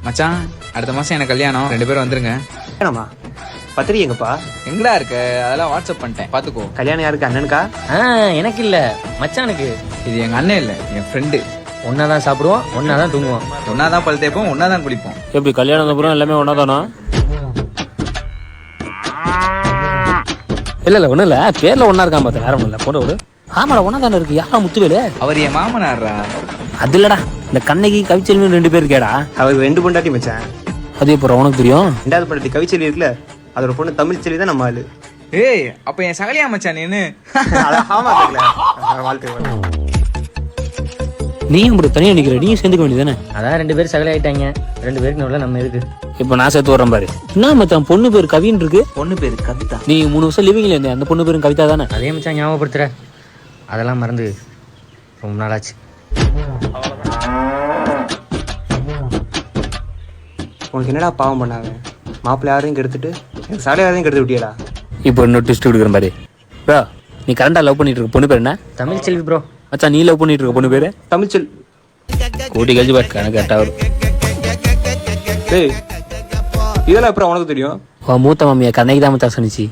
மச்சான் அடுத்த மாசம் எனக்கு கல்யாணம், 2 பேரும் வந்துருங்க. வேணாமா? பத்திரிக்கை எங்கப்பா? எங்கடா இருக்க? அதெல்லாம் வாட்ஸ்அப் பண்ணிட்டேன், பாத்துக்கோ. கல்யாணம் யாருக்கு? அண்ணனுக்கா? எனக்கு இல்ல மச்சானுக்கு. இது எங்க அண்ணன் இல்ல, என் ஃப்ரெண்டு. ஒன்னாதான் சாப்பிடுவோம், ஒன்னாதான் தூங்குவோம், ஒன்னாதான் பல் தேய்ப்போம், ஒன்னாதான் குளிப்போம். எப்படி கல்யாணம் அப்புறம் எல்லாமே ஒன்னாதானா? இல்ல ஒண்ணும் இல்ல, பேர்ல ஒன்னா இருக்கான் பார்த்தா, வேற ஒண்ணும் இல்ல. போட விடு. ஆமாடா ஒன்னா தானே இருக்கு. யாரா முத்துவேலு? அவர் என் மாமனார்ரா. அது இல்லடா, இந்த கண்ணகி கவிச்செல்வி 2 பேர் கேடா. அவர் 2 பொண்டாட்டி மச்சான். அது இப்போ உனக்கு தெரியும்? 2வது பொண்டாட்டி கவிச்செல்வி இருக்குல்ல, அதோட பொண்ணு தமிழ் செல்வி தான் நம்ம ஆளு. ஏய் அப்ப என் சகலியா மச்சான் நீனு? ஆமா வாழ்க்கை. நீயும் இப்படி தனியா நிக்கிற, நீயும் சேர்ந்துக்க வேண்டியதானே? அதான் 2 பேர் சகலை ஆயிட்டாங்க, 2 பேருக்கு நல்லா நம்ம இருக்கு. இப்போ நான் சேர்த்து வர்றேன் பாரு. என்ன மச்சான், பொண்ணு பேர் கவின்னு இருக்கு. பொண்ணு பேரு கவிதா. நீ 3 வருஷம் லிவிங்ல இருந்த, அந்த பொண்ணு பேரும் கவிதா தானே? அதே மச்சான் ஞாபகப்படுத்துற, அதெல்லாம் மறந்து ரொம்ப நாளாச்சு. உனக்கு என்னடா பாவம் பண்ணாங்க? மாப்பிள்ளை யாரையும் கெடுத்துட்டு எனக்கு சாலை யாரையும் கெடுத்து விட்டியடா. இப்போ இன்னொரு ட்விஸ்ட் கொடுக்குறேன் பாரு. ப்ரோ, நீ கரண்டா லவ் பண்ணிட்டு இருக்க பொண்ணு பேர் என்ன? தமிழ் செல்வி ப்ரோ. மச்சான் நீ லவ் பண்ணிட்டு இருக்க பொண்ணு பேரு? தமிழ் செல். கூட்டி கழிச்சு பாரு, கணக்கு கரெக்டா வரும். டேய் இதெல்லாம் அப்புறம் உனக்கு தெரியும்? மூத்த மாமியா கண்ணகி தான் மச்சான் சொன்னிச்சு.